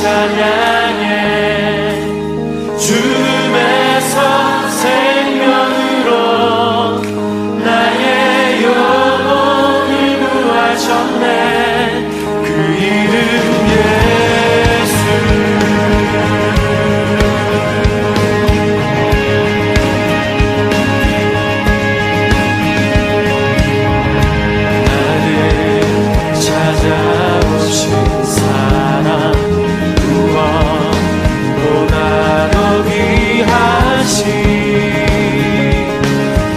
찬양해 죽음에서 생명으로 나의 영혼을 구하셨네. 그 이름 예수. 나를 찾아오신 사랑 구원보다도 귀하신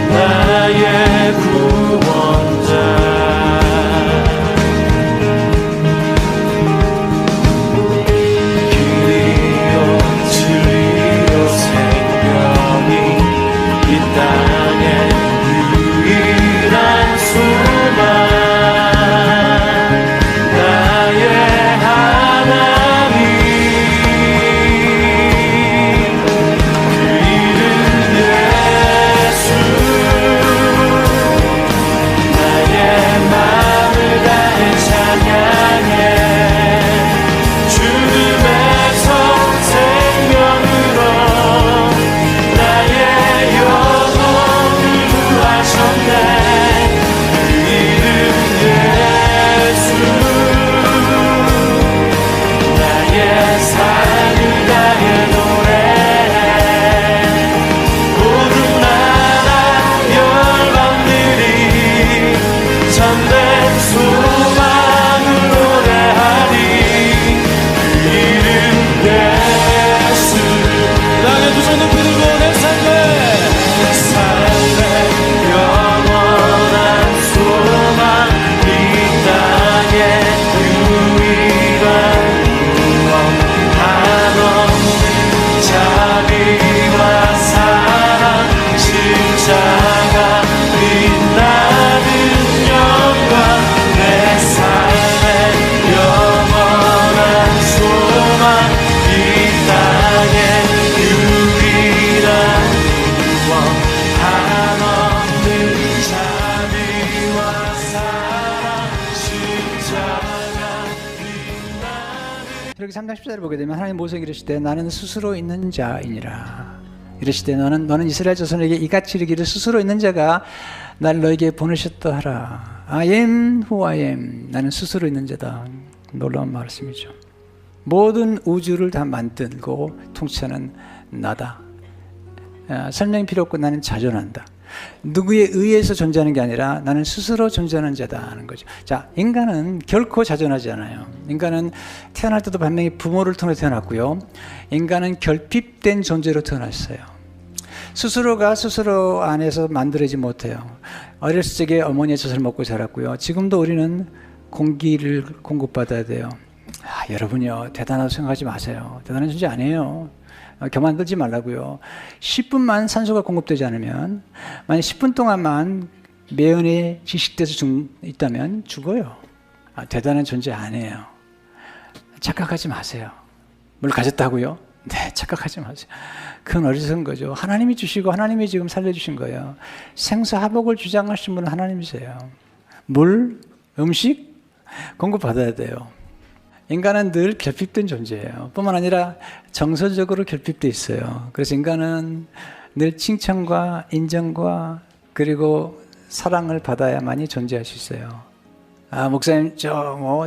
나의 구원자. 길이요 진리요 생명이 이 땅에 유일한 소망 나의 하나님. 그 이름 예수. 나의 마음을 다해 찬양해 죽음에서 생명으로 나의 영혼을 구하셨네. 그 이름 예수. 나의 삶을 다해 노래해 모든 나라 열방들이 참된 소망을 노래하리. 그 이름 예수. 땅에 두 손 높이 들고 내 삶에 영원한 소망 이 땅에 유일한 구원 한없는 자비와 사랑 십자가 빛나는 영광 내 삶의 영원한 소망 이 땅에 유일한 구원 한없는 자비와 사랑 십자가 빛나는. 이렇게 3장 10절을 보게 되면 하나님 모세에게 이르시되 나는 스스로 있는 자이니라. 이르시되 너는 이스라엘 자손에게 이같이 이르기를 스스로 있는 자가 나를 너에게 보내셨다 하라. I am who I am. 나는 스스로 있는 자다. 놀라운 말씀이죠. 모든 우주를 다 만들고 통치하는 나다. 설명이 필요 없고 나는 자존한다. 누구에 의해서 존재하는 게 아니라 나는 스스로 존재하는 자다 하는 거죠. 자, 인간은 결코 자존하지 않아요. 인간은 태어날 때도 분명히 부모를 통해 태어났고요. 인간은 결핍된 존재로 태어났어요. 스스로가 스스로 안에서 만들어지지 못해요. 어렸을 적에 어머니의 젖을 먹고 자랐고요. 지금도 우리는 공기를 공급받아야 돼요. 여러분이요, 대단하다고 생각하지 마세요. 대단한 존재 아니에요. 교만 들지 말라고요. 10분만 산소가 공급되지 않으면, 만약 10분 동안만 매연에 지식돼서 있다면 죽어요. 대단한 존재 아니에요. 착각하지 마세요. 뭘 가졌다고요? 네, 착각하지 마세요. 그건 어리석은 거죠. 하나님이 주시고 하나님이 지금 살려주신 거예요. 생사화복을 주장하신 분은 하나님이세요. 물, 음식 공급받아야 돼요. 인간은 늘 결핍된 존재예요. 뿐만 아니라 정서적으로 결핍되어 있어요. 그래서 인간은 늘 칭찬과 인정과 그리고 사랑을 받아야만이 존재할 수 있어요. 목사님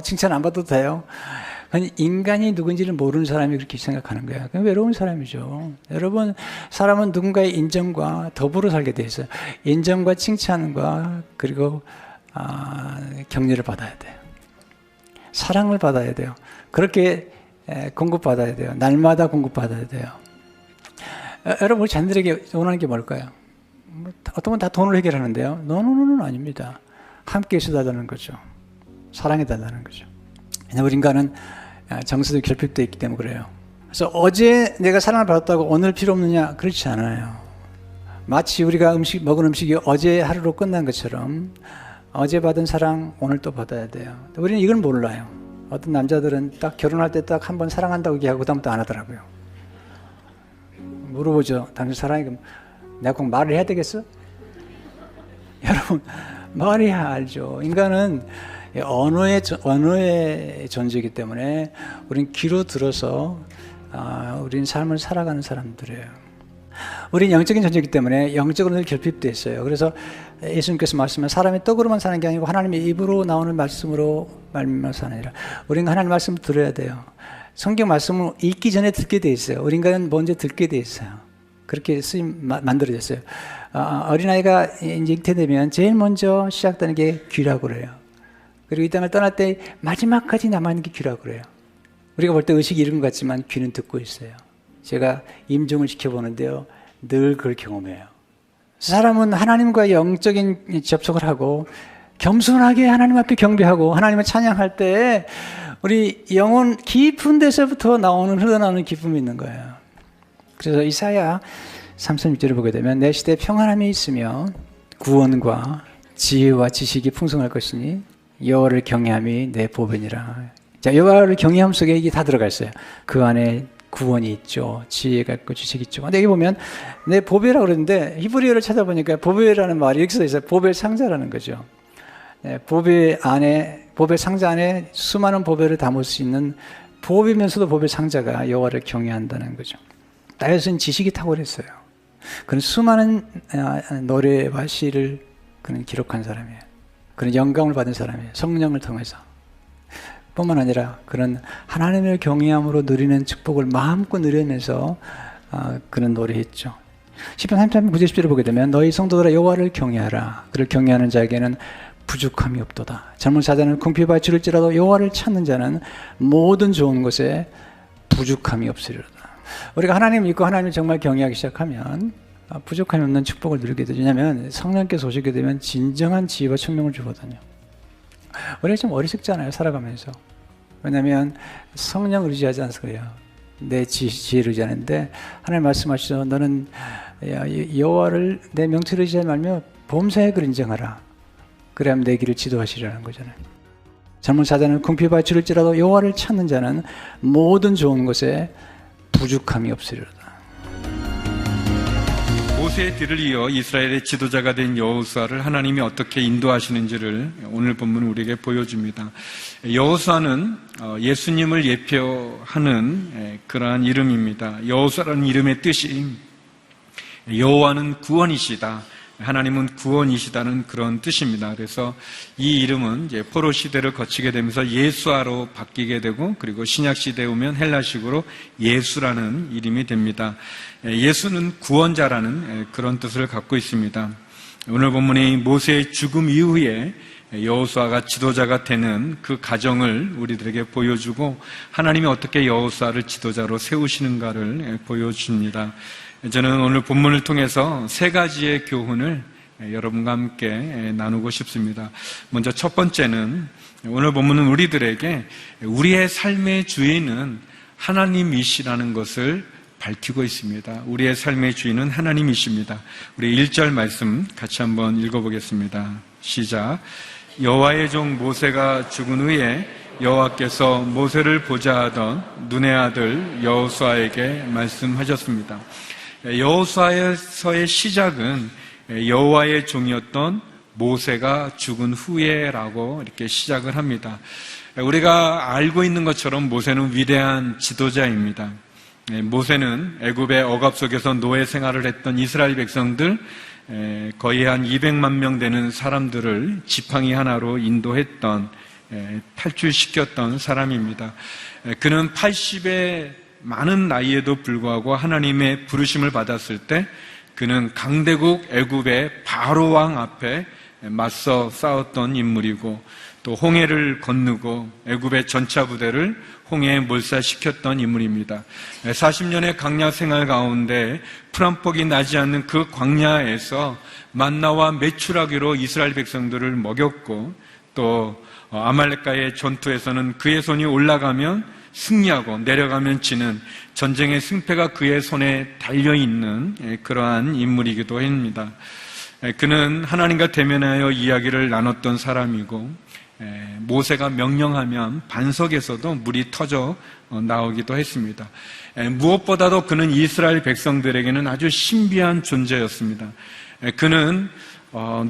칭찬 안 받아도 돼요? 아니, 인간이 누군지를 모르는 사람이 그렇게 생각하는 거예요. 그냥 외로운 사람이죠. 여러분, 사람은 누군가의 인정과 더불어 살게 돼 있어요. 인정과 칭찬과 그리고 격려를 받아야 돼요. 사랑을 받아야 돼요. 그렇게 공급받아야 돼요. 날마다 공급받아야 돼요. 여러분, 우리 자녀들에게 원하는 게 뭘까요? 어떤 건 다 돈을 해결하는데요. 노노노는 아닙니다. 함께 있어달라는 거죠. 사랑해달라는 거죠. 우리 인간은 정서도 결핍되어 있기 때문에 그래요. 그래서 어제 내가 사랑을 받았다고 오늘 필요 없느냐? 그렇지 않아요. 마치 우리가 먹은 음식이 어제 하루로 끝난 것처럼 어제 받은 사랑 오늘 또 받아야 돼요. 우리는 이걸 몰라요. 어떤 남자들은 딱 결혼할 때 딱 한 번 사랑한다고 얘기하고 그다음부터 안 하더라고요. 물어보죠. 당신 사랑해? 그럼 내가 꼭 말을 해야 되겠어? 여러분, 말해야 알죠. 인간은 언어의 존재이기 때문에 우린 귀로 들어서 우린 삶을 살아가는 사람들이에요. 우린 영적인 존재이기 때문에 영적으로 늘 결핍되어 있어요. 그래서 예수님께서 말씀하신 사람이 떡으로만 사는 게 아니고 하나님의 입으로 나오는 말씀으로 말미암아 사느니라. 우리는 하나님 말씀을 들어야 돼요. 성경 말씀을 읽기 전에 듣게 돼 있어요. 우리 인간은 먼저 듣게 돼 있어요. 그렇게 만들어졌어요. 어린아이가 이제 잉태되면 제일 먼저 시작되는 게 귀라고 그래요. 그리고 이 땅을 떠날 때 마지막까지 남아있는 게 귀라고 그래요. 우리가 볼 때 의식이 이런 것 같지만 귀는 듣고 있어요. 제가 임종을 지켜보는데요, 늘 그걸 경험해요. 사람은 하나님과 영적인 접촉을 하고 겸손하게 하나님 앞에 경배하고 하나님을 찬양할 때 우리 영혼 깊은 데서부터 흘러나오는 기쁨이 있는 거예요. 그래서 이사야 36절을 보게 되면 내 시대에 평안함이 있으며 구원과 지혜와 지식이 풍성할 것이니 여호와를 경외함이 내 보배니라. 자, 여호와를 경외함 속에 이게 다 들어가 있어요. 그 안에 구원이 있죠. 지혜가 있고 지식이 있죠. 근데 여기 보면 내 보배라고 그러는데 히브리어를 찾아보니까 보배라는 말이 이렇게 써 있어요. 보배 상자라는 거죠. 네, 보배 상자 안에 수많은 보배를 담을 수 있는 보배면서도 보배 상자가 여호와를 경외한다는 거죠. 다윗은 지식이 탁월했어요. 그는 수많은 노래와 시를 그는 기록한 사람이에요. 그는 영감을 받은 사람이에요. 성령을 통해서. 뿐만 아니라 그는 하나님을 경외함으로 누리는 축복을 마음껏 누리면서 그는 노래했죠. 시편 33편 9절 10절을 보게 되면 너희 성도들아 여호와를 경외하라. 그를 경외하는 자에게는 부족함이 없도다. 젊은 사자는 궁핍과 줄일지라도 여호와를 찾는 자는 모든 좋은 것에 부족함이 없으리로다. 우리가 하나님을 믿고 하나님을 정말 경외하기 시작하면 부족함이 없는 축복을 누리게 되죠. 왜냐하면 성령께서 오시게 되면 진정한 지혜와 총명을 주거든요. 우리가 좀 어리석잖아요, 살아가면서. 왜냐하면 성령을 의지하지 않아서 그래요. 내 지혜를 의지하는데 하나님 말씀하시죠. 너는 여호와를 내 명철을 의지하지 말며 범사에 그를 인정하라. 그래야만 내 길을 지도하시라는 거잖아요. 젊은 사자는 궁핍과 줄일지라도 여호와를 찾는 자는 모든 좋은 것에 부족함이 없으리로다. 모세의 뒤를 이어 이스라엘의 지도자가 된 여호수아를 하나님이 어떻게 인도하시는지를 오늘 본문은 우리에게 보여줍니다. 여호수아는 예수님을 예표하는 그러한 이름입니다. 여호수아라는 이름의 뜻이 여호와는 구원이시다, 하나님은 구원이시다는 그런 뜻입니다. 그래서 이 이름은 이제 포로 시대를 거치게 되면서 예수아로 바뀌게 되고, 그리고 신약 시대에 오면 헬라식으로 예수라는 이름이 됩니다. 예수는 구원자라는 그런 뜻을 갖고 있습니다. 오늘 본문의 모세의 죽음 이후에 여호수아가 지도자가 되는 그 과정을 우리들에게 보여주고, 하나님이 어떻게 여호수아를 지도자로 세우시는가를 보여줍니다. 저는 오늘 본문을 통해서 세 가지의 교훈을 여러분과 함께 나누고 싶습니다. 먼저 첫 번째는, 오늘 본문은 우리들에게 우리의 삶의 주인은 하나님이시라는 것을 밝히고 있습니다. 우리의 삶의 주인은 하나님이십니다. 우리 1절 말씀 같이 한번 읽어보겠습니다. 시작. 여호와의 종 모세가 죽은 후에 여호와께서 모세를 보자 하던 눈의 아들 여호수아에게 말씀하셨습니다. 여호수아에서의 시작은 여호와의 종이었던 모세가 죽은 후에라고 이렇게 시작을 합니다. 우리가 알고 있는 것처럼 모세는 위대한 지도자입니다. 모세는 애굽의 억압 속에서 노예 생활을 했던 이스라엘 백성들 거의 한 200만 명 되는 사람들을 지팡이 하나로 인도했던, 탈출시켰던 사람입니다. 그는 80의 많은 나이에도 불구하고 하나님의 부르심을 받았을 때 그는 강대국 애굽의 바로 왕 앞에 맞서 싸웠던 인물이고, 또 홍해를 건너고 애굽의 전차 부대를 홍해에 몰살시켰던 인물입니다. 40년의 광야 생활 가운데 풀 한 폭이 나지 않는 그 광야에서 만나와 메추라기로 이스라엘 백성들을 먹였고, 또 아말렉과의 전투에서는 그의 손이 올라가면 승리하고 내려가면 지는 전쟁의 승패가 그의 손에 달려있는 그러한 인물이기도 합니다. 그는 하나님과 대면하여 이야기를 나눴던 사람이고, 모세가 명령하면 반석에서도 물이 터져 나오기도 했습니다. 무엇보다도 그는 이스라엘 백성들에게는 아주 신비한 존재였습니다. 그는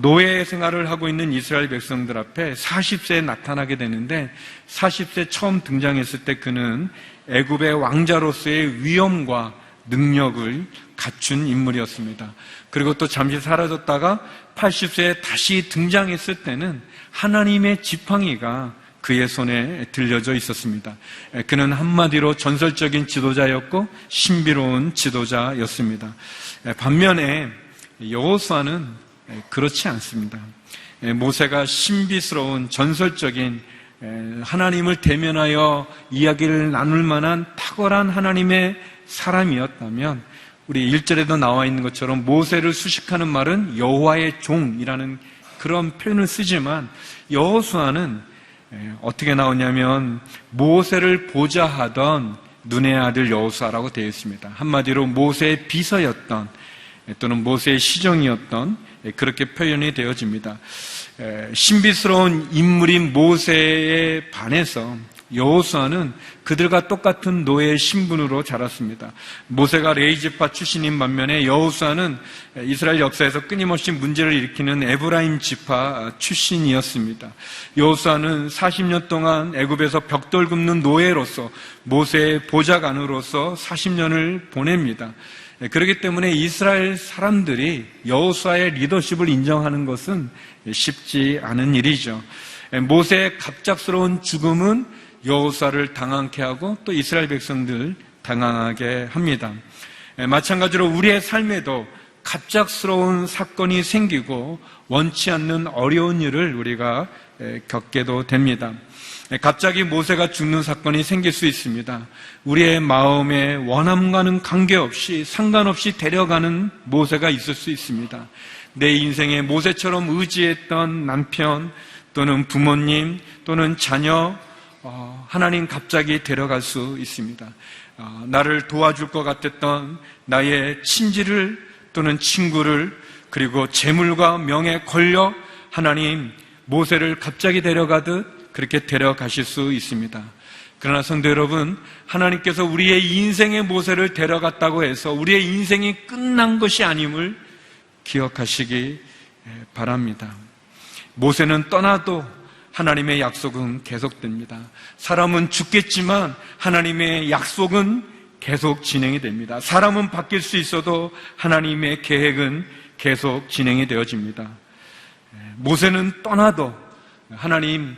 노예 생활을 하고 있는 이스라엘 백성들 앞에 40세에 나타나게 되는데 40세 처음 등장했을 때 그는 애굽의 왕자로서의 위엄과 능력을 갖춘 인물이었습니다. 그리고 또 잠시 사라졌다가 80세에 다시 등장했을 때는 하나님의 지팡이가 그의 손에 들려져 있었습니다. 그는 한마디로 전설적인 지도자였고 신비로운 지도자였습니다. 반면에 여호수아는 그렇지 않습니다. 모세가 신비스러운 전설적인 하나님을 대면하여 이야기를 나눌 만한 탁월한 하나님의 사람이었다면 우리 1절에도 나와 있는 것처럼 모세를 수식하는 말은 여호와의 종이라는 그런 표현을 쓰지만 여호수아는 어떻게 나오냐면 모세를 보좌하던 눈의 아들 여호수아라고 되어 있습니다. 한마디로 모세의 비서였던 또는 모세의 시종이었던 그렇게 표현이 되어집니다. 신비스러운 인물인 모세에 반해서 여호수아는 그들과 똑같은 노예의 신분으로 자랐습니다. 모세가 레위지파 출신인 반면에 여호수아는 이스라엘 역사에서 끊임없이 문제를 일으키는 에브라임 지파 출신이었습니다. 여호수아는 40년 동안 애굽에서 벽돌 굽는 노예로서 모세의 보좌관으로서 40년을 보냅니다. 그렇기 때문에 이스라엘 사람들이 여호수아의 리더십을 인정하는 것은 쉽지 않은 일이죠. 모세의 갑작스러운 죽음은 여호수아를 당황케 하고 또 이스라엘 백성들 당황하게 합니다. 마찬가지로 우리의 삶에도 갑작스러운 사건이 생기고 원치 않는 어려운 일을 우리가 겪게도 됩니다. 갑자기 모세가 죽는 사건이 생길 수 있습니다. 우리의 마음의 원함과는 관계없이 상관없이 데려가는 모세가 있을 수 있습니다. 내 인생에 모세처럼 의지했던 남편 또는 부모님 또는 자녀 하나님 갑자기 데려갈 수 있습니다. 나를 도와줄 것 같았던 나의 친지를 또는 친구를 그리고 재물과 명예, 권력 하나님 모세를 갑자기 데려가듯 그렇게 데려가실 수 있습니다. 그러나 성도 여러분, 하나님께서 우리의 인생의 모세를 데려갔다고 해서 우리의 인생이 끝난 것이 아님을 기억하시기 바랍니다. 모세는 떠나도 하나님의 약속은 계속됩니다. 사람은 죽겠지만 하나님의 약속은 계속 진행이 됩니다. 사람은 바뀔 수 있어도 하나님의 계획은 계속 진행이 되어집니다. 모세는 떠나도 하나님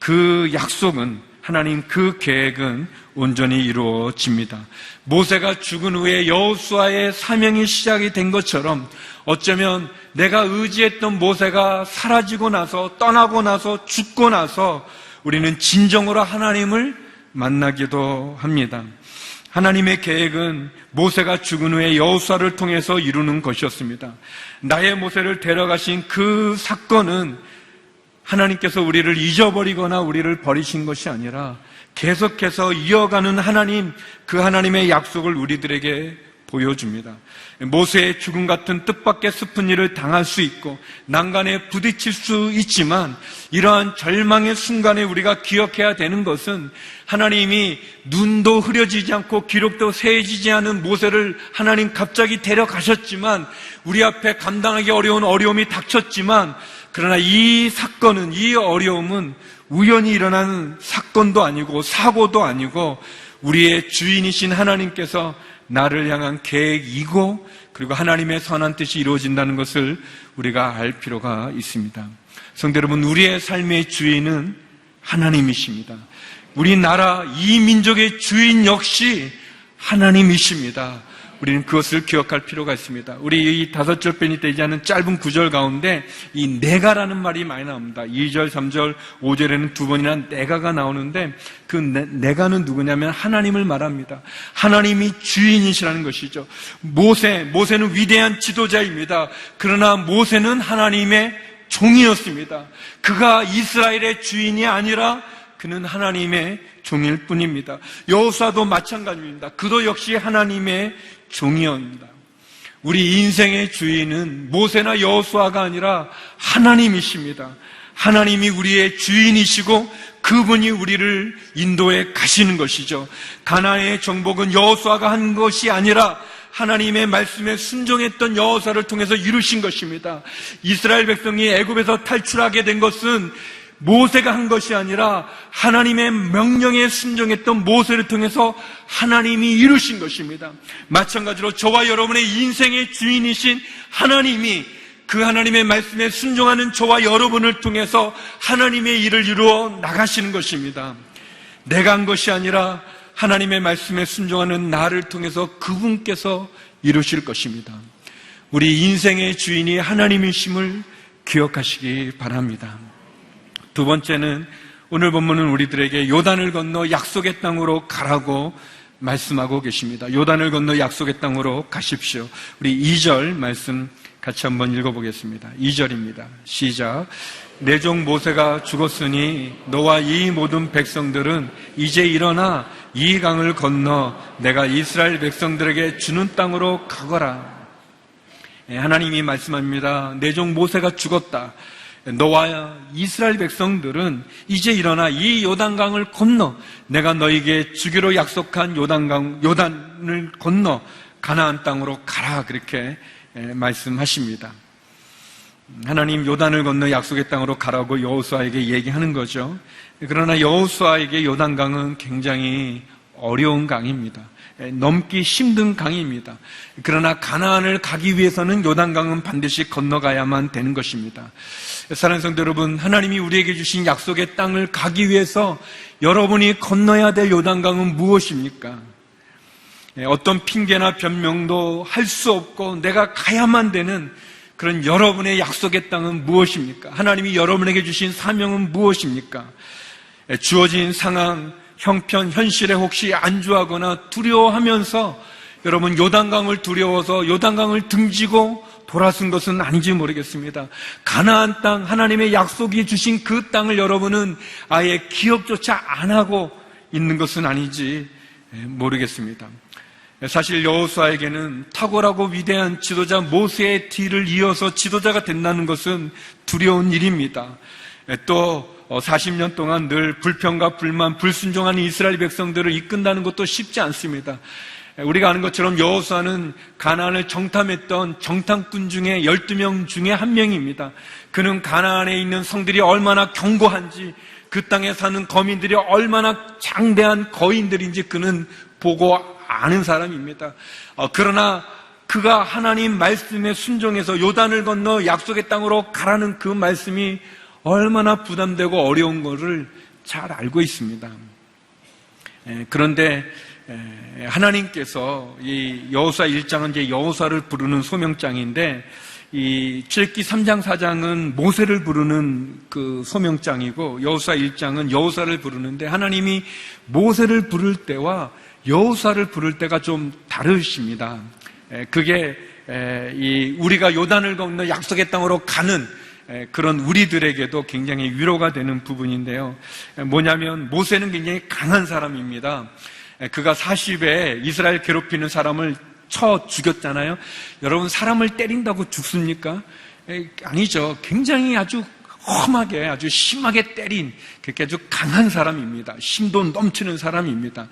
그 약속은 하나님 그 계획은 온전히 이루어집니다. 모세가 죽은 후에 여호수아의 사명이 시작이 된 것처럼 어쩌면 내가 의지했던 모세가 사라지고 나서 떠나고 나서 죽고 나서 우리는 진정으로 하나님을 만나기도 합니다. 하나님의 계획은 모세가 죽은 후에 여호수아를 통해서 이루는 것이었습니다. 나의 모세를 데려가신 그 사건은 하나님께서 우리를 잊어버리거나 우리를 버리신 것이 아니라 계속해서 이어가는 하나님, 그 하나님의 약속을 우리들에게 보여줍니다. 모세의 죽음 같은 뜻밖의 슬픈 일을 당할 수 있고 난간에 부딪힐 수 있지만 이러한 절망의 순간에 우리가 기억해야 되는 것은 하나님이 눈도 흐려지지 않고 기록도 새해지지 않은 모세를 하나님 갑자기 데려가셨지만 우리 앞에 감당하기 어려운 어려움이 닥쳤지만 그러나 이 사건은, 이 어려움은 우연히 일어난 사건도 아니고 사고도 아니고 우리의 주인이신 하나님께서 나를 향한 계획이고 그리고 하나님의 선한 뜻이 이루어진다는 것을 우리가 알 필요가 있습니다. 성도 여러분, 우리의 삶의 주인은 하나님이십니다. 우리나라 이 민족의 주인 역시 하나님이십니다. 우리는 그것을 기억할 필요가 있습니다. 우리 이 5절 편이 되지 않은 짧은 구절 가운데 이 내가라는 말이 많이 나옵니다. 2절, 3절, 5절에는 2번이나 내가가 나오는데 그 내가는 누구냐면 하나님을 말합니다. 하나님이 주인이시라는 것이죠. 모세는 위대한 지도자입니다. 그러나 모세는 하나님의 종이었습니다. 그가 이스라엘의 주인이 아니라 그는 하나님의 종일 뿐입니다. 여호수아도 마찬가지입니다. 그도 역시 하나님의 종이었습니다. 우리 인생의 주인은 모세나 여호수아가 아니라 하나님이십니다. 하나님이 우리의 주인이시고 그분이 우리를 인도해 가시는 것이죠. 가나안의 정복은 여호수아가 한 것이 아니라 하나님의 말씀에 순종했던 여호수아를 통해서 이루신 것입니다. 이스라엘 백성이 애굽에서 탈출하게 된 것은 모세가 한 것이 아니라 하나님의 명령에 순종했던 모세를 통해서 하나님이 이루신 것입니다. 마찬가지로 저와 여러분의 인생의 주인이신 하나님이 그 하나님의 말씀에 순종하는 저와 여러분을 통해서 하나님의 일을 이루어 나가시는 것입니다. 내가 한 것이 아니라 하나님의 말씀에 순종하는 나를 통해서 그분께서 이루실 것입니다. 우리 인생의 주인이 하나님이심을 기억하시기 바랍니다. 두 번째는 오늘 본문은 우리들에게 요단을 건너 약속의 땅으로 가라고 말씀하고 계십니다. 요단을 건너 약속의 땅으로 가십시오. 우리 2절 말씀 같이 한번 읽어보겠습니다. 2절입니다. 시작. 내 종 모세가 죽었으니 너와 이 모든 백성들은 이제 일어나 이 강을 건너 내가 이스라엘 백성들에게 주는 땅으로 가거라. 하나님이 말씀합니다. 내 종 모세가 죽었다. 너와 이스라엘 백성들은 이제 일어나 이 요단강을 건너 내가 너에게 주기로 약속한 요단을 건너 가나안 땅으로 가라. 그렇게 말씀하십니다. 하나님 요단을 건너 약속의 땅으로 가라고 여호수아에게 얘기하는 거죠. 그러나 여호수아에게 요단강은 굉장히 어려운 강입니다. 넘기 힘든 강입니다. 그러나 가나안을 가기 위해서는 요단강은 반드시 건너가야만 되는 것입니다. 사랑하는 성도 여러분, 하나님이 우리에게 주신 약속의 땅을 가기 위해서 여러분이 건너야 될 요단강은 무엇입니까? 어떤 핑계나 변명도 할 수 없고 내가 가야만 되는 그런 여러분의 약속의 땅은 무엇입니까? 하나님이 여러분에게 주신 사명은 무엇입니까? 주어진 상황, 형편, 현실에 혹시 안주하거나 두려워하면서 여러분 요단강을 두려워서 요단강을 등지고 돌아선 것은 아닌지 모르겠습니다. 가나안 땅, 하나님의 약속이 주신 그 땅을 여러분은 아예 기억조차 안 하고 있는 것은 아닌지 모르겠습니다. 사실 여호수아에게는 탁월하고 위대한 지도자 모세의 뒤를 이어서 지도자가 된다는 것은 두려운 일입니다. 또 40년 동안 늘 불평과 불만, 불순종하는 이스라엘 백성들을 이끈다는 것도 쉽지 않습니다. 우리가 아는 것처럼 여호수아는 가나안을 정탐했던 정탐꾼 중에 12명 중에 한 명입니다. 그는 가나안에 있는 성들이 얼마나 견고한지, 그 땅에 사는 거민들이 얼마나 장대한 거인들인지 그는 보고 아는 사람입니다. 그러나 그가 하나님 말씀에 순종해서 요단을 건너 약속의 땅으로 가라는 그 말씀이 얼마나 부담되고 어려운 것을 잘 알고 있습니다. 그런데 하나님께서 이 여호수아 1장은 이제 여호수아를 부르는 소명장인데 이 출애굽기 3장 4장은 모세를 부르는 그 소명장이고 여호수아 1장은 여호수아를 부르는데 하나님이 모세를 부를 때와 여호수아를 부를 때가 좀 다르십니다. 그게 우리가 요단을 건너 약속의 땅으로 가는 그런 우리들에게도 굉장히 위로가 되는 부분인데요. 뭐냐면 모세는 굉장히 강한 사람입니다. 그가 40에 이스라엘 괴롭히는 사람을 쳐 죽였잖아요. 여러분, 사람을 때린다고 죽습니까? 아니죠. 굉장히 아주 험하게, 아주 심하게 때린 그렇게 아주 강한 사람입니다. 심도 넘치는 사람입니다.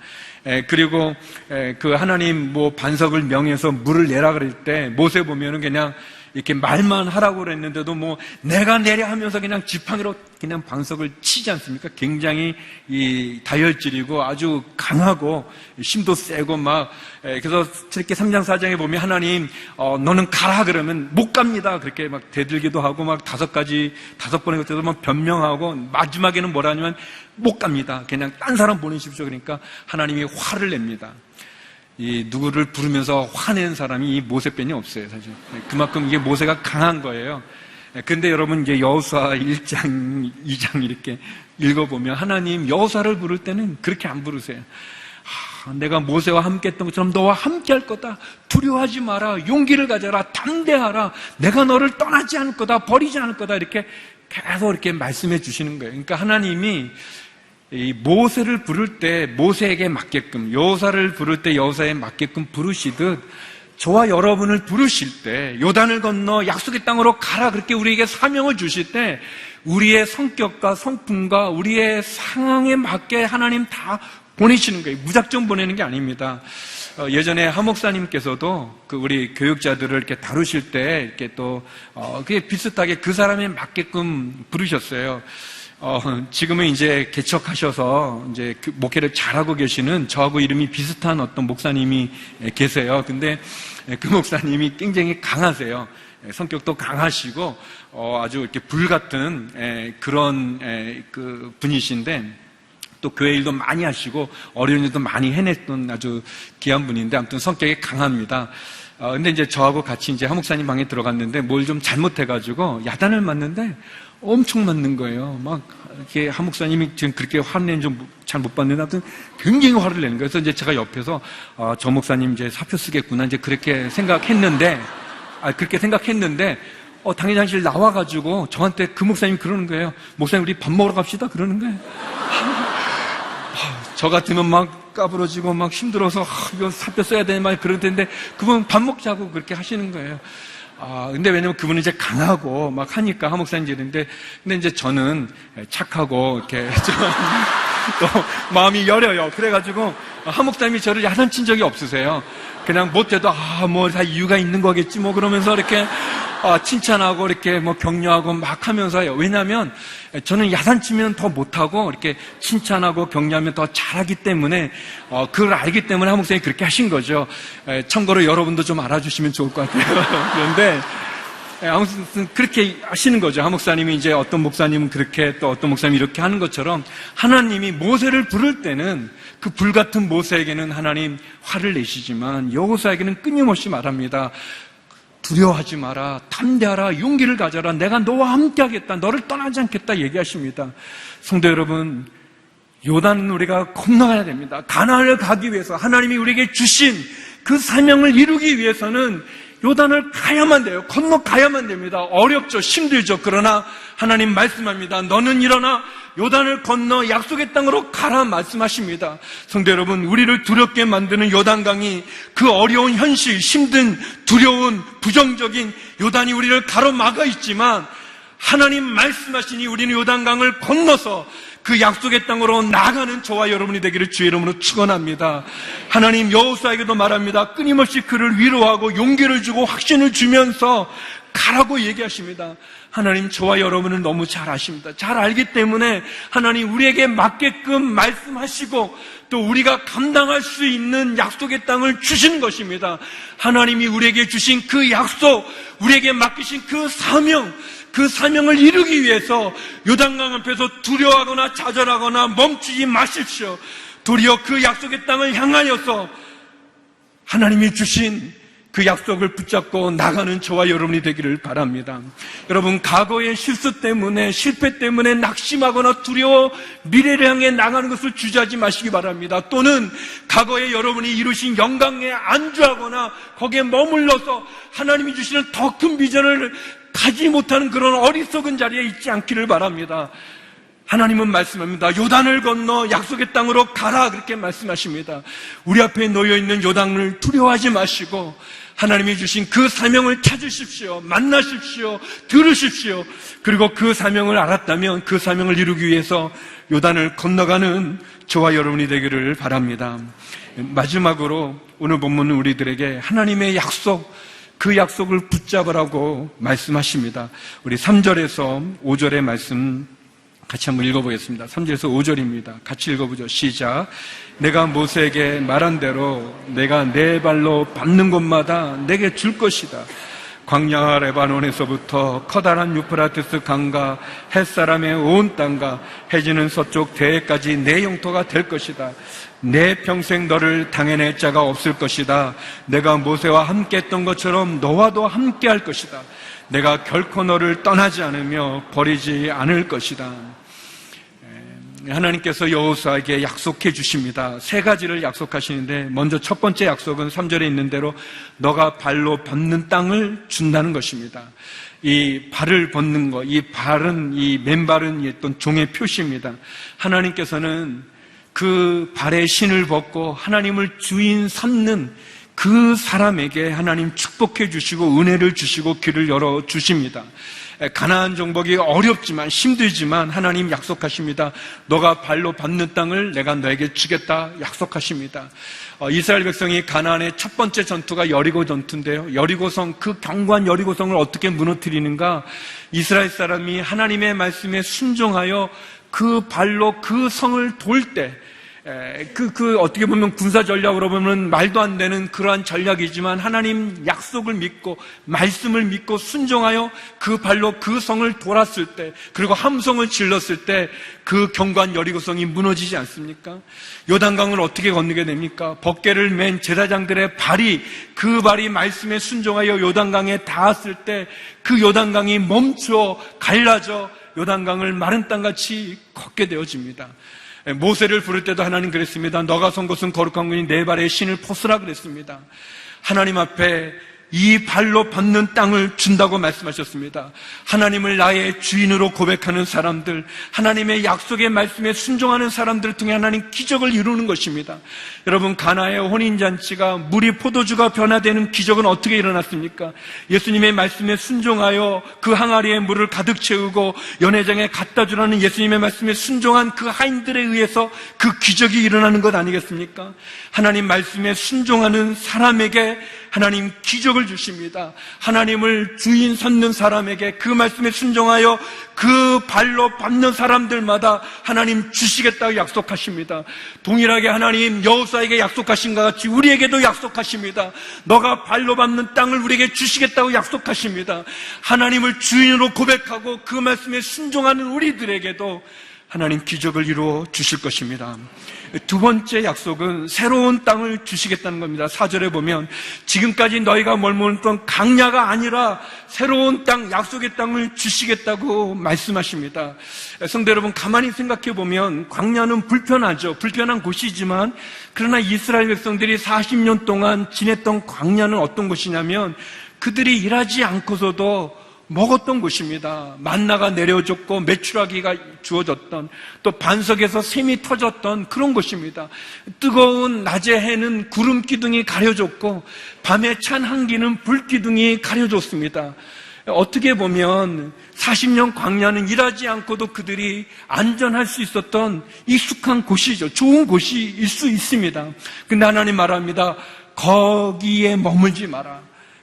그리고 그 하나님 반석을 명해서 물을 내라 그럴 때 모세 보면은 그냥 이렇게 말만 하라고 그랬는데도 내가 내려 하면서 그냥 지팡이로 그냥 반석을 치지 않습니까? 굉장히 이 다혈질이고 아주 강하고 힘도 세고 그래서 이렇게 3장 4장에 보면 하나님 너는 가라 그러면 못 갑니다. 그렇게 대들기도 하고 5번에 그때도 변명하고 마지막에는 뭐라 하냐면 못 갑니다. 그냥 딴 사람 보내십시오. 그러니까 하나님이 화를 냅니다. 이 누구를 부르면서 화낸 사람이 이 모세뿐이 없어요, 사실. 그만큼 이게 모세가 강한 거예요. 근데 여러분 이제 여호수아 1장, 2장 이렇게 읽어보면 하나님 여호수아를 부를 때는 그렇게 안 부르세요. 내가 모세와 함께 했던 것처럼 너와 함께 할 거다. 두려워하지 마라. 용기를 가져라. 담대하라. 내가 너를 떠나지 않을 거다. 버리지 않을 거다. 이렇게 계속 이렇게 말씀해 주시는 거예요. 그러니까 하나님이 이 모세를 부를 때 모세에게 맞게끔, 여호수아를 부를 때 여호수아에 맞게끔 부르시듯 저와 여러분을 부르실 때 요단을 건너 약속의 땅으로 가라 그렇게 우리에게 사명을 주실 때 우리의 성격과 성품과 우리의 상황에 맞게 하나님 다 보내시는 거예요. 무작정 보내는 게 아닙니다. 예전에 하 목사님께서도 그 우리 교육자들을 이렇게 다루실 때 이렇게 또 그게 비슷하게 그 사람에 맞게끔 부르셨어요. 지금은 이제 개척하셔서 이제 그 목회를 잘하고 계시는 저하고 이름이 비슷한 어떤 목사님이 계세요. 근데 그 목사님이 굉장히 강하세요. 성격도 강하시고 아주 이렇게 불같은 그런 그 분이신데 또 교회 일도 많이 하시고 어려운 일도 많이 해냈던 아주 귀한 분인데 아무튼 성격이 강합니다. 근데 이제 저하고 같이 이제 하 목사님 방에 들어갔는데 뭘 좀 잘못해가지고 야단을 맞는데 엄청 맞는 거예요. 막 이렇게 하 목사님이 지금 그렇게 화내는 좀 잘 못 봤는데 아무튼 굉장히 화를 내는 거예요. 그래서 이제 제가 옆에서 저 목사님 이제 사표 쓰겠구나 이제 그렇게 생각했는데 당회장실 나와가지고 저한테 그 목사님이 그러는 거예요. 목사님 우리 밥 먹으러 갑시다 그러는 거예요. 저 같으면 막 까부러지고 막 힘들어서 이거 사표 써야 되는 말 그럴 텐데 그분 밥 먹자고 그렇게 하시는 거예요. 근데 왜냐면 그분은 이제 강하고 막 하니까 하 목사님인데 근데 이제 저는 착하고 이렇게 또 마음이 여려요. 그래가지고 하 목사님이 저를 야단친 적이 없으세요. 그냥 못해도 뭐 다 이유가 있는 거겠지 뭐 그러면서 이렇게 칭찬하고 이렇게 뭐 격려하고 막 하면서요. 왜냐하면 저는 야단치면 더 못하고 이렇게 칭찬하고 격려하면 더 잘하기 때문에 그걸 알기 때문에 하 목사님이 그렇게 하신 거죠. 참고로 여러분도 좀 알아주시면 좋을 것 같아요. 그런데 아무튼 그렇게 하시는 거죠. 하 목사님이 이제 어떤 목사님은 그렇게 또 어떤 목사님이 이렇게 하는 것처럼 하나님이 모세를 부를 때는 그 불같은 모세에게는 하나님 화를 내시지만 여호수아에게는 끊임없이 말합니다. 두려워하지 마라, 담대하라, 용기를 가져라, 내가 너와 함께 하겠다, 너를 떠나지 않겠다 얘기하십니다. 성도 여러분, 요단은 우리가 건너가야 됩니다. 가나안을 가기 위해서 하나님이 우리에게 주신 그 사명을 이루기 위해서는 요단을 가야만 돼요. 건너가야만 됩니다. 어렵죠. 힘들죠. 그러나 하나님 말씀합니다. 너는 일어나 요단을 건너 약속의 땅으로 가라 말씀하십니다. 성도 여러분, 우리를 두렵게 만드는 요단강이 그 어려운 현실, 힘든, 두려운, 부정적인 요단이 우리를 가로막아 있지만 하나님 말씀하시니 우리는 요단강을 건너서 그 약속의 땅으로 나가는 저와 여러분이 되기를 주의 이름으로 축원합니다. 하나님 여호수아에게도 말합니다. 끊임없이 그를 위로하고 용기를 주고 확신을 주면서 가라고 얘기하십니다. 하나님 저와 여러분은 너무 잘 아십니다. 잘 알기 때문에 하나님 우리에게 맞게끔 말씀하시고 또 우리가 감당할 수 있는 약속의 땅을 주시는 것입니다. 하나님이 우리에게 주신 그 약속, 우리에게 맡기신 그 사명을 이루기 위해서 요단강 앞에서 두려워하거나 좌절하거나 멈추지 마십시오. 도리어 그 약속의 땅을 향하여서 하나님이 주신 그 약속을 붙잡고 나가는 저와 여러분이 되기를 바랍니다. 여러분, 과거의 실수 때문에, 실패 때문에 낙심하거나 두려워 미래를 향해 나가는 것을 주저하지 마시기 바랍니다. 또는 과거에 여러분이 이루신 영광에 안주하거나 거기에 머물러서 하나님이 주시는 더 큰 비전을 가지 못하는 그런 어리석은 자리에 있지 않기를 바랍니다. 하나님은 말씀합니다. 요단을 건너 약속의 땅으로 가라 그렇게 말씀하십니다. 우리 앞에 놓여있는 요단을 두려워하지 마시고 하나님이 주신 그 사명을 찾으십시오. 만나십시오. 들으십시오. 그리고 그 사명을 알았다면 그 사명을 이루기 위해서 요단을 건너가는 저와 여러분이 되기를 바랍니다. 마지막으로 오늘 본문은 우리들에게 하나님의 약속, 그 약속을 붙잡으라고 말씀하십니다. 우리 3절에서 5절의 말씀 같이 한번 읽어보겠습니다. 3절에서 5절입니다. 같이 읽어보죠. 시작. 내가 모세에게 말한 대로 내가 내 발로 밟는 곳마다 내게 줄 것이다. 광야 레바논에서부터 커다란 유프라테스 강과 햇사람의 온 땅과 해지는 서쪽 대해까지 내 영토가 될 것이다. 내 평생 너를 당해낼 자가 없을 것이다. 내가 모세와 함께 했던 것처럼 너와도 함께 할 것이다. 내가 결코 너를 떠나지 않으며 버리지 않을 것이다. 하나님께서 여호수아에게 약속해 주십니다. 세 가지를 약속하시는데 먼저 첫 번째 약속은 3절에 있는 대로 너가 발로 밟는 땅을 준다는 것입니다. 이 발을 걷는 것, 이 발은, 이 맨발은 어떤 종의 표시입니다. 하나님께서는 그 발의 신을 벗고 하나님을 주인 삼는 그 사람에게 하나님 축복해 주시고 은혜를 주시고 길을 열어 주십니다. 가나안 정복이 어렵지만 힘들지만 하나님 약속하십니다. 너가 발로 밟는 땅을 내가 너에게 주겠다 약속하십니다. 이스라엘 백성이 가나안의 첫 번째 전투가 여리고 전투인데요. 여리고성, 그 견고한 여리고성을 어떻게 무너뜨리는가? 이스라엘 사람이 하나님의 말씀에 순종하여 그 발로 그 성을 돌 때, 어떻게 보면 군사 전략으로 보면 말도 안 되는 그러한 전략이지만 하나님 약속을 믿고 말씀을 믿고 순종하여 그 발로 그 성을 돌았을 때, 그리고 함성을 질렀을 때 그 견고한 여리고성이 무너지지 않습니까? 요단강을 어떻게 건너게 됩니까? 법궤를 맨 제사장들의 발이, 그 발이 말씀에 순종하여 요단강에 닿았을 때 그 요단강이 멈추어 갈라져 요단강을 마른 땅같이 걷게 되어집니다. 모세를 부를 때도 하나님 그랬습니다. 너가 선 곳은 거룩한 곳이 내 발에 신을 벗으라 그랬습니다. 하나님 앞에 이 발로 밟는 땅을 준다고 말씀하셨습니다. 하나님을 나의 주인으로 고백하는 사람들, 하나님의 약속의 말씀에 순종하는 사람들을 통해 하나님 기적을 이루는 것입니다. 여러분, 가나의 혼인잔치가 물이 포도주가 변화되는 기적은 어떻게 일어났습니까? 예수님의 말씀에 순종하여 그 항아리에 물을 가득 채우고 연회장에 갖다 주라는 예수님의 말씀에 순종한 그 하인들에 의해서 그 기적이 일어나는 것 아니겠습니까? 하나님 말씀에 순종하는 사람에게 하나님 기적을 주십니다. 하나님을 주인 삼는 사람에게, 그 말씀에 순종하여 그 발로 밟는 사람들마다 하나님 주시겠다고 약속하십니다. 동일하게 하나님 여호수아에게 약속하신 것 같이 우리에게도 약속하십니다. 너가 발로 밟는 땅을 우리에게 주시겠다고 약속하십니다. 하나님을 주인으로 고백하고 그 말씀에 순종하는 우리들에게도 하나님 기적을 이루어 주실 것입니다. 두 번째 약속은 새로운 땅을 주시겠다는 겁니다. 4절에 보면 지금까지 너희가 머물렀던 강야가 아니라 새로운 땅, 약속의 땅을 주시겠다고 말씀하십니다. 성도 여러분, 가만히 생각해 보면 광야는 불편하죠. 불편한 곳이지만 그러나 이스라엘 백성들이 40년 동안 지냈던 광야는 어떤 곳이냐면 그들이 일하지 않고서도 먹었던 곳입니다. 만나가 내려졌고 메추라기가 주어졌던, 또 반석에서 샘이 터졌던 그런 곳입니다. 뜨거운 낮의 해는 구름 기둥이 가려졌고 밤에 찬 한기는 불 기둥이 가려졌습니다. 어떻게 보면 40년 광야는 일하지 않고도 그들이 안전할 수 있었던 익숙한 곳이죠. 좋은 곳일 수 있습니다. 근데 하나님 말합니다. 거기에 머물지 마라.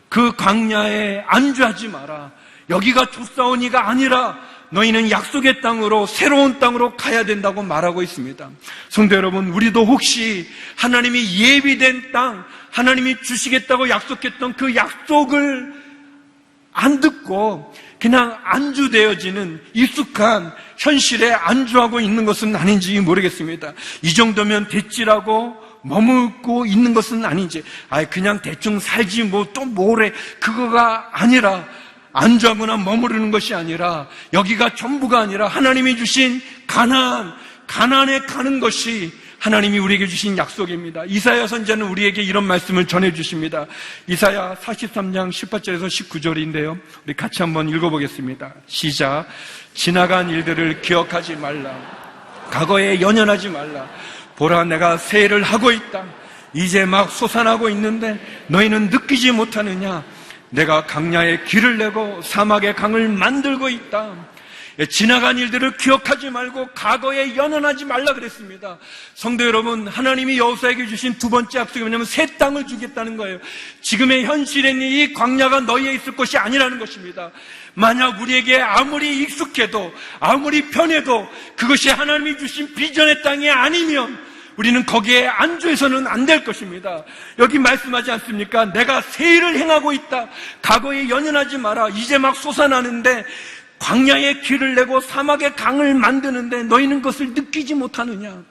그 광야에 안주하지 마라. 여기가 좋사오니가 아니라 너희는 약속의 땅으로, 새로운 땅으로 가야 된다고 말하고 있습니다. 성도 여러분, 우리도 혹시 하나님이 예비된 땅, 하나님이 주시겠다고 약속했던 그 약속을 안 듣고 그냥 안주되어지는 익숙한 현실에 안주하고 있는 것은 아닌지 모르겠습니다. 이 정도면 됐지라고 머물고 있는 것은 아닌지, 그냥 대충 살지 또 뭐래, 그거가 아니라, 안주하거나 머무르는 것이 아니라, 여기가 전부가 아니라 하나님이 주신 가나안에 가는 것이 하나님이 우리에게 주신 약속입니다. 이사야 선지자는 우리에게 이런 말씀을 전해주십니다. 이사야 43장 18절에서 19절인데요 우리 같이 한번 읽어보겠습니다. 시작. 지나간 일들을 기억하지 말라. 과거에 연연하지 말라. 보라, 내가 새해를 하고 있다. 이제 막 솟아나고 있는데 너희는 느끼지 못하느냐. 내가 강야에 길을 내고 사막에 강을 만들고 있다. 지나간 일들을 기억하지 말고 과거에 연연하지 말라 그랬습니다. 성도 여러분, 하나님이 여호수아에게 주신 두 번째 약속이 뭐냐면 새 땅을 주겠다는 거예요. 지금의 현실에 있는 이 광야가 너희에 있을 것이 아니라는 것입니다. 만약 우리에게 아무리 익숙해도 아무리 편해도 그것이 하나님이 주신 비전의 땅이 아니면 우리는 거기에 안주해서는 안 될 것입니다. 여기 말씀하지 않습니까? 내가 새 일을 행하고 있다. 과거에 연연하지 마라. 이제 막 솟아나는데 광야에 길을 내고 사막에 강을 만드는데 너희는 그것을 느끼지 못하느냐.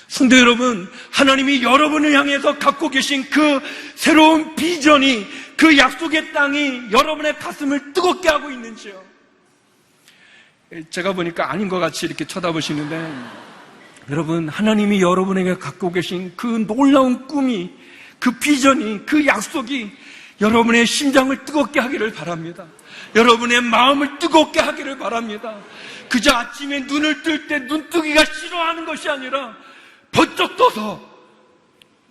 성도 여러분, 하나님이 여러분을 향해서 갖고 계신 그 새로운 비전이, 그 약속의 땅이 여러분의 가슴을 뜨겁게 하고 있는지요? 제가 보니까 아닌 것 같이 이렇게 쳐다보시는데, 여러분, 하나님이 여러분에게 갖고 계신 그 놀라운 꿈이, 그 비전이, 그 약속이 여러분의 심장을 뜨겁게 하기를 바랍니다. 여러분의 마음을 뜨겁게 하기를 바랍니다. 그저 아침에 눈을 뜰 때 눈 뜨기가 싫어하는 것이 아니라 번쩍 떠서,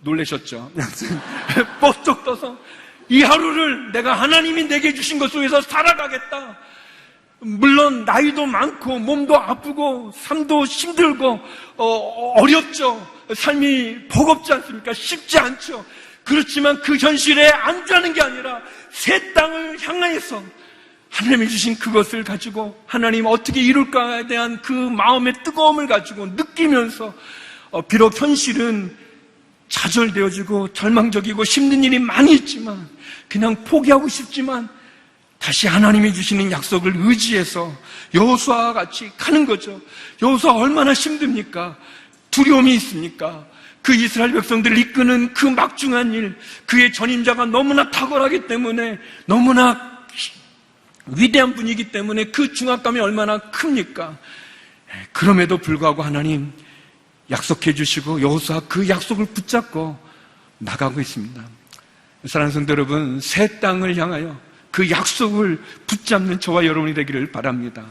놀라셨죠? 번쩍 떠서 이 하루를 내가 하나님이 내게 주신 것 속에서 살아가겠다. 물론 나이도 많고 몸도 아프고 삶도 힘들고 어렵죠. 삶이 버겁지 않습니까? 쉽지 않죠. 그렇지만 그 현실에 안주하는 게 아니라 새 땅을 향하여서 하나님이 주신 그것을 가지고 하나님 어떻게 이룰까에 대한 그 마음의 뜨거움을 가지고 느끼면서 비록 현실은 좌절되어지고 절망적이고 힘든 일이 많이 있지만 그냥 포기하고 싶지만 다시 하나님이 주시는 약속을 의지해서 여호수아와 같이 가는 거죠. 여호수아 얼마나 힘듭니까? 두려움이 있습니까? 그 이스라엘 백성들을 이끄는 그 막중한 일, 그의 전임자가 너무나 탁월하기 때문에, 너무나 위대한 분이기 때문에 그 중압감이 얼마나 큽니까? 그럼에도 불구하고 하나님 약속해 주시고 여호수아 그 약속을 붙잡고 나가고 있습니다. 사랑하는 성도 여러분, 새 땅을 향하여 그 약속을 붙잡는 저와 여러분이 되기를 바랍니다.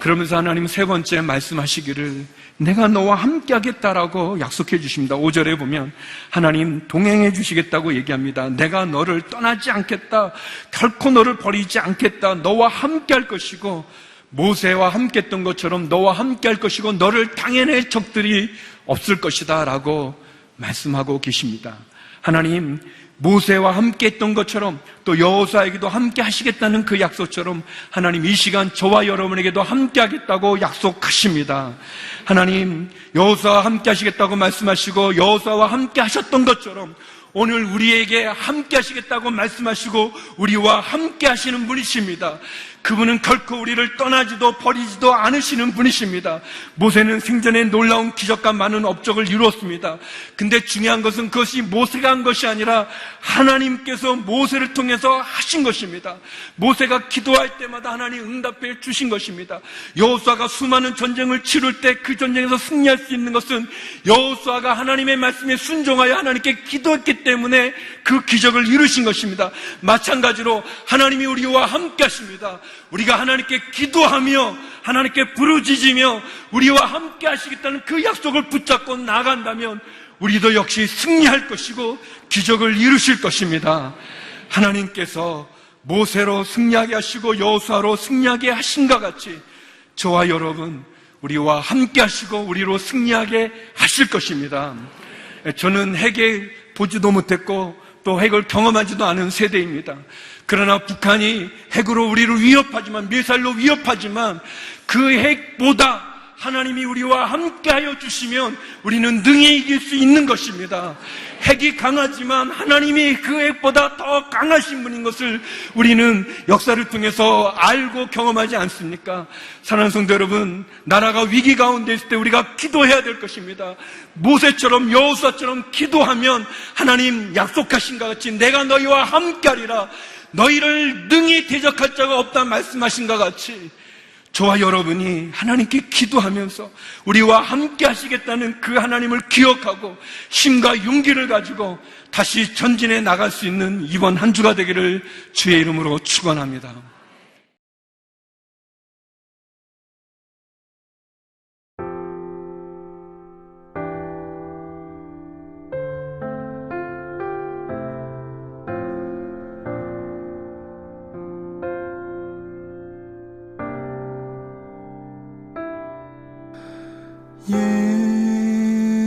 그러면서 하나님은 세 번째 말씀하시기를 내가 너와 함께 하겠다라고 약속해 주십니다. 5절에 보면 하나님 동행해 주시겠다고 얘기합니다. 내가 너를 떠나지 않겠다. 결코 너를 버리지 않겠다. 너와 함께 할 것이고 모세와 함께 했던 것처럼 너와 함께 할 것이고 너를 당해낼 적들이 없을 것이다 라고 말씀하고 계십니다. 하나님 모세와 함께 했던 것처럼 또 여호수아에게도 함께 하시겠다는 그 약속처럼 하나님 이 시간 저와 여러분에게도 함께 하겠다고 약속하십니다. 하나님 여호수아와 함께 하시겠다고 말씀하시고 여호수아와 함께 하셨던 것처럼 오늘 우리에게 함께 하시겠다고 말씀하시고 우리와 함께 하시는 분이십니다. 그분은 결코 우리를 떠나지도 버리지도 않으시는 분이십니다. 모세는 생전에 놀라운 기적과 많은 업적을 이루었습니다. 근데 중요한 것은 그것이 모세가 한 것이 아니라 하나님께서 모세를 통해서 하신 것입니다. 모세가 기도할 때마다 하나님 응답해 주신 것입니다. 여호수아가 수많은 전쟁을 치룰 때 그 전쟁에서 승리할 수 있는 것은 여호수아가 하나님의 말씀에 순종하여 하나님께 기도했기 때문에 그 기적을 이루신 것입니다. 마찬가지로 하나님이 우리와 함께 하십니다. 우리가 하나님께 기도하며 하나님께 부르짖으며 우리와 함께 하시겠다는 그 약속을 붙잡고 나간다면 우리도 역시 승리할 것이고 기적을 이루실 것입니다. 하나님께서 모세로 승리하게 하시고 여호수아로 승리하게 하신것 같이 저와 여러분 우리와 함께 하시고 우리로 승리하게 하실 것입니다. 저는 핵에 보지도 못했고 또 핵을 경험하지도 않은 세대입니다. 그러나 북한이 핵으로 우리를 위협하지만, 미사일로 위협하지만 그 핵보다 하나님이 우리와 함께하여 주시면 우리는 능히 이길 수 있는 것입니다. 핵이 강하지만 하나님이 그 핵보다 더 강하신 분인 것을 우리는 역사를 통해서 알고 경험하지 않습니까? 사랑하는 성도 여러분, 나라가 위기 가운데 있을 때 우리가 기도해야 될 것입니다. 모세처럼 여호수아처럼 기도하면 하나님 약속하신 것 같이 내가 너희와 함께하리라, 너희를 능히 대적할 자가 없다 말씀하신 것 같이 저와 여러분이 하나님께 기도하면서 우리와 함께 하시겠다는 그 하나님을 기억하고 힘과 용기를 가지고 다시 전진해 나갈 수 있는 이번 한 주가 되기를 주의 이름으로 축원합니다.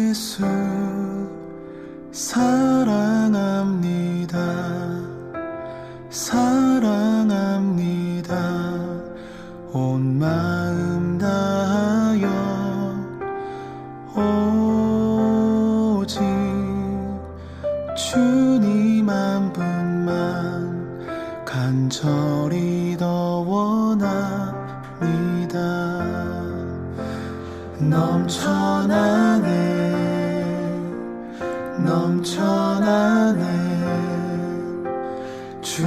예수 사랑합니다. 사랑합니다. 온 마음 다하여 오직 주님 한 분만 간절히 더 원합니다. 넘쳐나네 넘쳐나네 주